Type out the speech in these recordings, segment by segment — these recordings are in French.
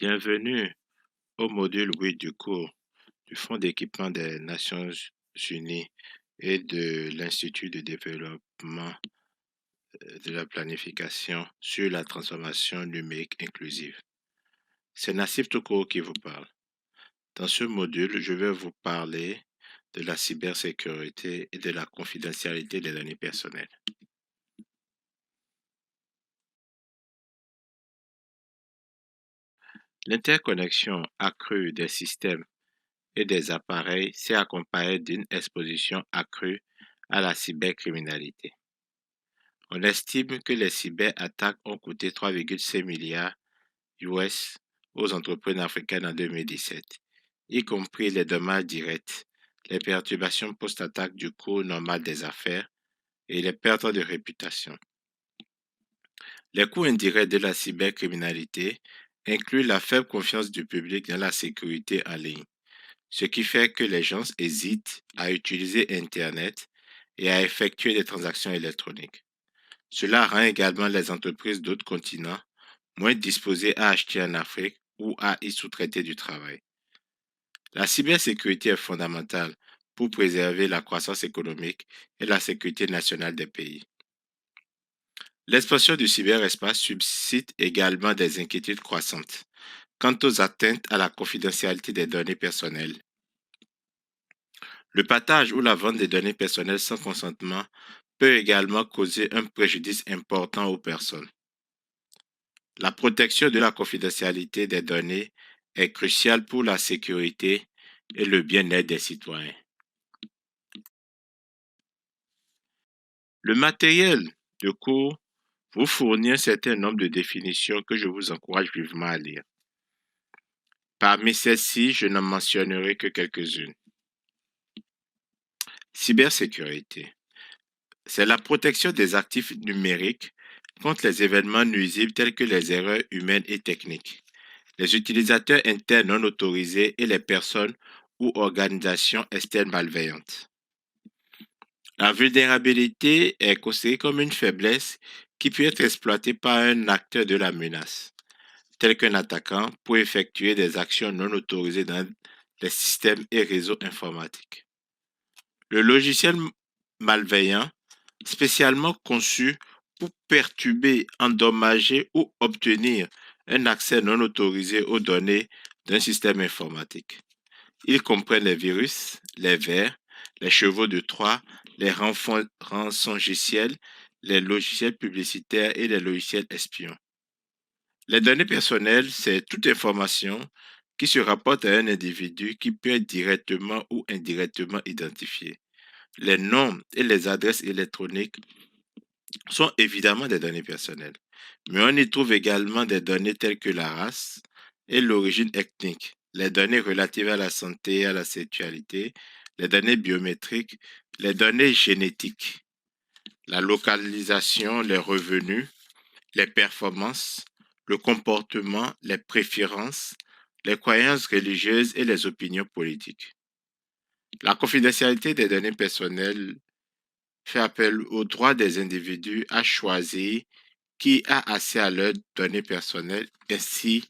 Bienvenue au module 8 du cours du Fonds d'équipement des Nations Unies et de l'Institut de développement de la planification sur la transformation numérique inclusive. C'est Nassif Toukour qui vous parle. Dans ce module, je vais vous parler de la cybersécurité et de la confidentialité des données personnelles. L'interconnexion accrue des systèmes et des appareils s'est accompagnée d'une exposition accrue à la cybercriminalité. On estime que les cyberattaques ont coûté 3,5 milliards US aux entreprises africaines en 2017, y compris les dommages directs, les perturbations post-attaque du cours normal des affaires et les pertes de réputation. Les coûts indirects de la cybercriminalité incluent la faible confiance du public dans la sécurité en ligne, ce qui fait que les gens hésitent à utiliser Internet et à effectuer des transactions électroniques. Cela rend également les entreprises d'autres continents moins disposées à acheter en Afrique ou à y sous-traiter du travail. La cybersécurité est fondamentale pour préserver la croissance économique et la sécurité nationale des pays. L'expansion du cyberespace suscite également des inquiétudes croissantes quant aux atteintes à la confidentialité des données personnelles. Le partage ou la vente des données personnelles sans consentement peut également causer un préjudice important aux personnes. La protection de la confidentialité des données est cruciale pour la sécurité et le bien-être des citoyens. Le matériel de cours vous fournit un certain nombre de définitions que je vous encourage vivement à lire. Parmi celles-ci, je n'en mentionnerai que quelques-unes. Cybersécurité. C'est la protection des actifs numériques contre les événements nuisibles tels que les erreurs humaines et techniques, les utilisateurs internes non autorisés et les personnes ou organisations externes malveillantes. La vulnérabilité est considérée comme une faiblesse qui peut être exploitée par un acteur de la menace, tel qu'un attaquant, pour effectuer des actions non autorisées dans les systèmes et réseaux informatiques. Le logiciel malveillant, spécialement conçu pour perturber, endommager ou obtenir un accès non autorisé aux données d'un système informatique. Ils comprennent les virus, les vers, les chevaux de Troie, les rançongiciels, les logiciels publicitaires et les logiciels espions. Les données personnelles, c'est toute information qui se rapporte à un individu qui peut être directement ou indirectement identifié. Les noms et les adresses électroniques sont évidemment des données personnelles, mais on y trouve également des données telles que la race et l'origine ethnique, les données relatives à la santé et à la sexualité, les données biométriques, les données génétiques, la localisation, les revenus, les performances, le comportement, les préférences, les croyances religieuses et les opinions politiques. La confidentialité des données personnelles fait appel au droit des individus à choisir qui a accès à leurs données personnelles ainsi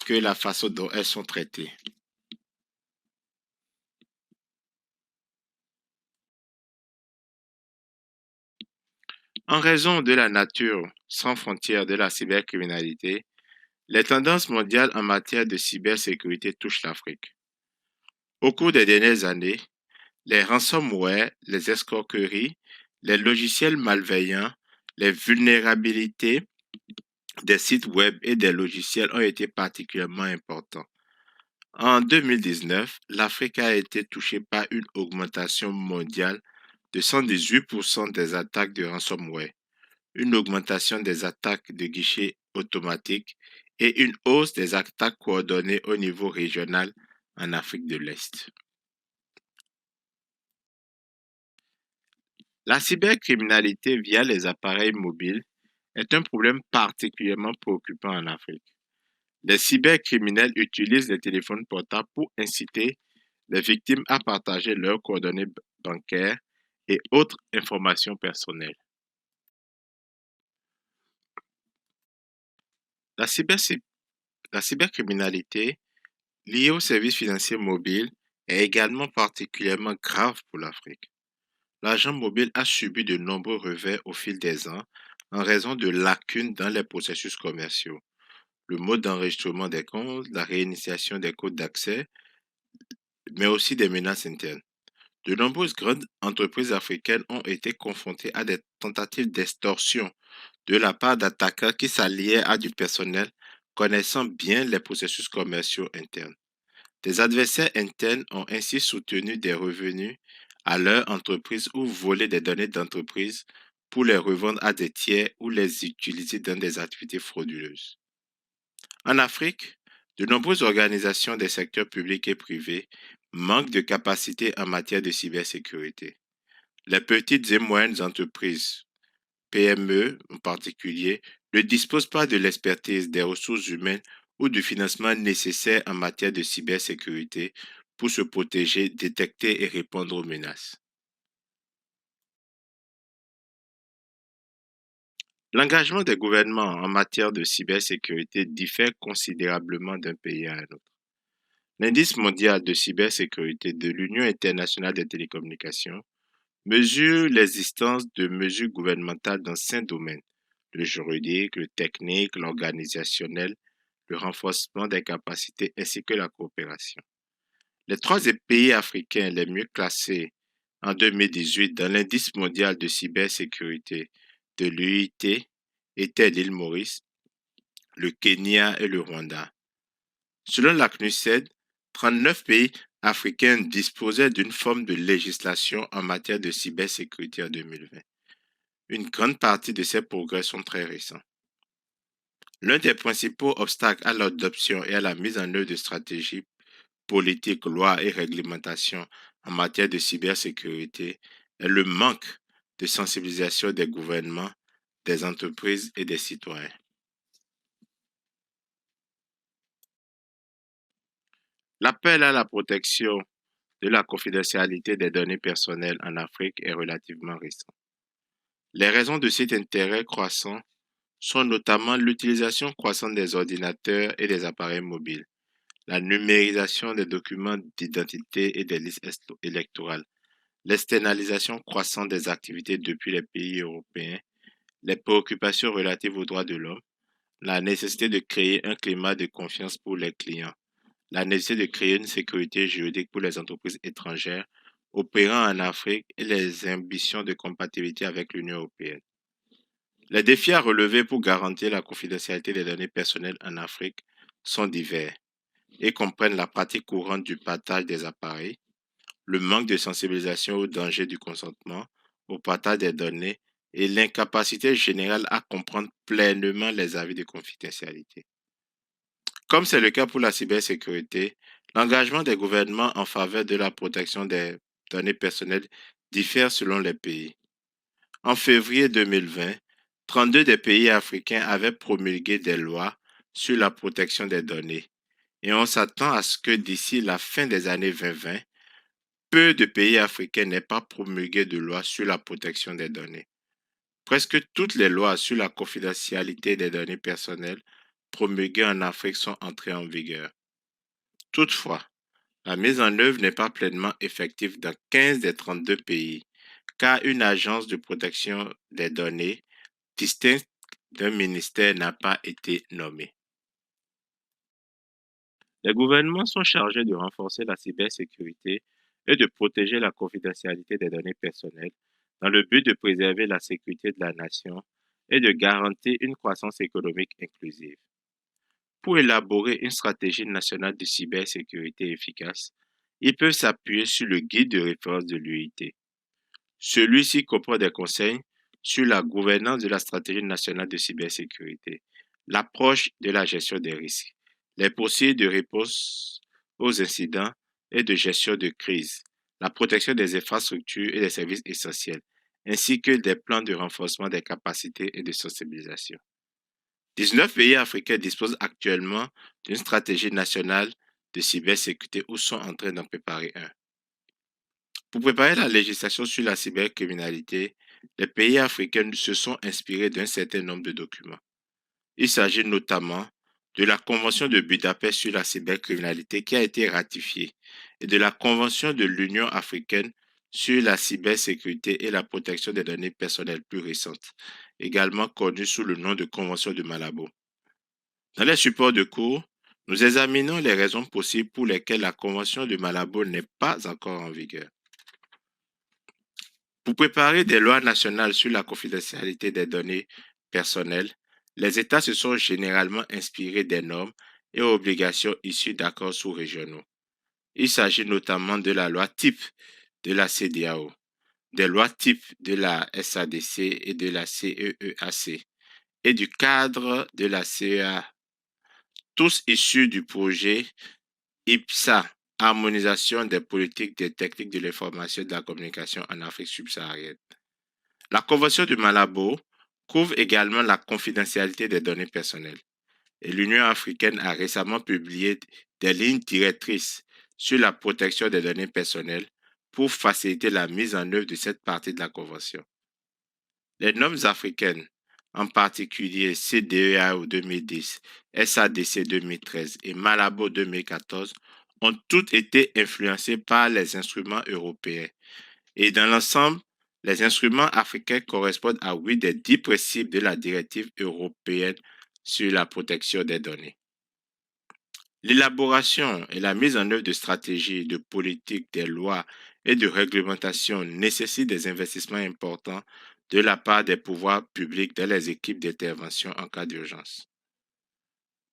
que la façon dont elles sont traitées. En raison de la nature sans frontières de la cybercriminalité, les tendances mondiales en matière de cybersécurité touchent l'Afrique. Au cours des dernières années, les ransomware, les escroqueries, les logiciels malveillants, les vulnérabilités des sites web et des logiciels ont été particulièrement importants. En 2019, l'Afrique a été touchée par une augmentation mondiale de 118% des attaques de ransomware, une augmentation des attaques de guichets automatiques et une hausse des attaques coordonnées au niveau régional en Afrique de l'Est. La cybercriminalité via les appareils mobiles est un problème particulièrement préoccupant en Afrique. Les cybercriminels utilisent les téléphones portables pour inciter les victimes à partager leurs coordonnées bancaires et autres informations personnelles. La La cybercriminalité liée aux services financiers mobiles est également particulièrement grave pour l'Afrique. L'argent mobile a subi de nombreux revers au fil des ans en raison de lacunes dans les processus commerciaux. Le mode d'enregistrement des comptes, la réinitiation des codes d'accès, mais aussi des menaces internes. De nombreuses grandes entreprises africaines ont été confrontées à des tentatives d'extorsion de la part d'attaquants qui s'alliaient à du personnel connaissant bien les processus commerciaux internes. Des adversaires internes ont ainsi soutenu des revenus à leur entreprise ou volé des données d'entreprise pour les revendre à des tiers ou les utiliser dans des activités frauduleuses. En Afrique, de nombreuses organisations des secteurs publics et privés manquent de capacités en matière de cybersécurité. Les petites et moyennes entreprises, PME en particulier, ne disposent pas de l'expertise, des ressources humaines ou du financement nécessaire en matière de cybersécurité pour se protéger, détecter et répondre aux menaces. L'engagement des gouvernements en matière de cybersécurité diffère considérablement d'un pays à un autre. L'indice mondial de cybersécurité de l'Union internationale des télécommunications mesure l'existence de mesures gouvernementales dans 5 domaines: le juridique, le technique, l'organisationnel, le renforcement des capacités ainsi que la coopération. Les trois pays africains les mieux classés en 2018 dans l'indice mondial de cybersécurité de l'UIT étaient l'île Maurice, le Kenya et le Rwanda. Selon la CNUSED, 39 pays africains disposaient d'une forme de législation en matière de cybersécurité en 2020. Une grande partie de ces progrès sont très récents. L'un des principaux obstacles à l'adoption et à la mise en œuvre de stratégies politiques, lois et réglementations en matière de cybersécurité est le manque de sensibilisation des gouvernements, des entreprises et des citoyens. L'appel à la protection de la confidentialité des données personnelles en Afrique est relativement récent. Les raisons de cet intérêt croissant sont notamment l'utilisation croissante des ordinateurs et des appareils mobiles, la numérisation des documents d'identité et des listes électorales, l'externalisation croissante des activités depuis les pays européens, les préoccupations relatives aux droits de l'homme, la nécessité de créer un climat de confiance pour les clients, la nécessité de créer une sécurité juridique pour les entreprises étrangères opérant en Afrique et les ambitions de compatibilité avec l'Union européenne. Les défis à relever pour garantir la confidentialité des données personnelles en Afrique sont divers et comprennent la pratique courante du partage des appareils, le manque de sensibilisation au danger du consentement, au partage des données et l'incapacité générale à comprendre pleinement les avis de confidentialité. Comme c'est le cas pour la cybersécurité, l'engagement des gouvernements en faveur de la protection des données personnelles diffère selon les pays. En février 2020, 32 des pays africains avaient promulgué des lois sur la protection des données et on s'attend à ce que d'ici la fin des années 2020, peu de pays africains n'aient pas promulgué de loi sur la protection des données. Presque toutes les lois sur la confidentialité des données personnelles promulguées en Afrique sont entrées en vigueur. Toutefois, la mise en œuvre n'est pas pleinement effective dans 15 des 32 pays, car une agence de protection des données distincte d'un ministère n'a pas été nommée. Les gouvernements sont chargés de renforcer la cybersécurité et de protéger la confidentialité des données personnelles dans le but de préserver la sécurité de la nation et de garantir une croissance économique inclusive. Pour élaborer une stratégie nationale de cybersécurité efficace, ils peuvent s'appuyer sur le guide de référence de l'UIT. Celui-ci comprend des conseils sur la gouvernance de la stratégie nationale de cybersécurité, l'approche de la gestion des risques, les possibles de réponse aux incidents et de gestion de crise, la protection des infrastructures et des services essentiels, ainsi que des plans de renforcement des capacités et de sensibilisation. 19 pays africains disposent actuellement d'une stratégie nationale de cybersécurité ou sont en train d'en préparer un. Pour préparer la législation sur la cybercriminalité, les pays africains se sont inspirés d'un certain nombre de documents. Il s'agit notamment de la Convention de Budapest sur la cybercriminalité qui a été ratifiée et de la Convention de l'Union africaine sur la cybersécurité et la protection des données personnelles plus récente, également connue sous le nom de Convention de Malabo. Dans les supports de cours, nous examinons les raisons possibles pour lesquelles la Convention de Malabo n'est pas encore en vigueur. Pour préparer des lois nationales sur la confidentialité des données personnelles, les États se sont généralement inspirés des normes et obligations issues d'accords sous-régionaux. Il s'agit notamment de la loi type de la CEDEAO, des lois type de la SADC et de la CEEAC et du cadre de la CEA, tous issus du projet IPSA, Harmonisation des politiques des techniques de l'information et de la communication en Afrique subsaharienne. La Convention de Malabo couvre également la confidentialité des données personnelles et l'Union africaine a récemment publié des lignes directrices sur la protection des données personnelles pour faciliter la mise en œuvre de cette partie de la Convention. Les normes africaines, en particulier CEDEAO 2010, SADC 2013 et Malabo 2014, ont toutes été influencées par les instruments européens. Et dans l'ensemble, les instruments africains correspondent à 8 des 10 principes de la directive européenne sur la protection des données. L'élaboration et la mise en œuvre de stratégies, de politiques, des lois et de réglementations nécessitent des investissements importants de la part des pouvoirs publics dans les équipes d'intervention en cas d'urgence.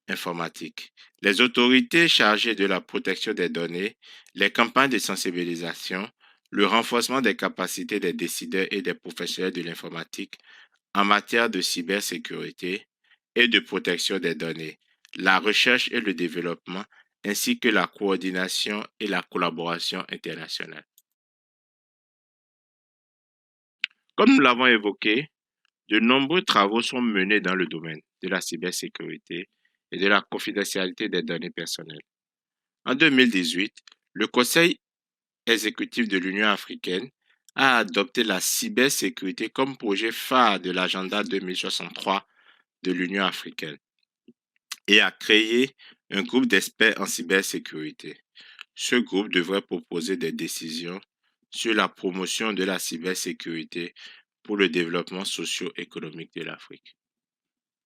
Informatique. Les autorités chargées de la protection des données, les campagnes de sensibilisation, le renforcement des capacités des décideurs et des professionnels de l'informatique en matière de cybersécurité et de protection des données, la recherche et le développement, ainsi que la coordination et la collaboration internationale. Comme nous l'avons évoqué, de nombreux travaux sont menés dans le domaine de la cybersécurité et de la confidentialité des données personnelles. En 2018, le Conseil exécutif de l'Union africaine a adopté la cybersécurité comme projet phare de l'agenda 2063 de l'Union africaine et a créé un groupe d'experts en cybersécurité. Ce groupe devrait proposer des décisions sur la promotion de la cybersécurité pour le développement socio-économique de l'Afrique.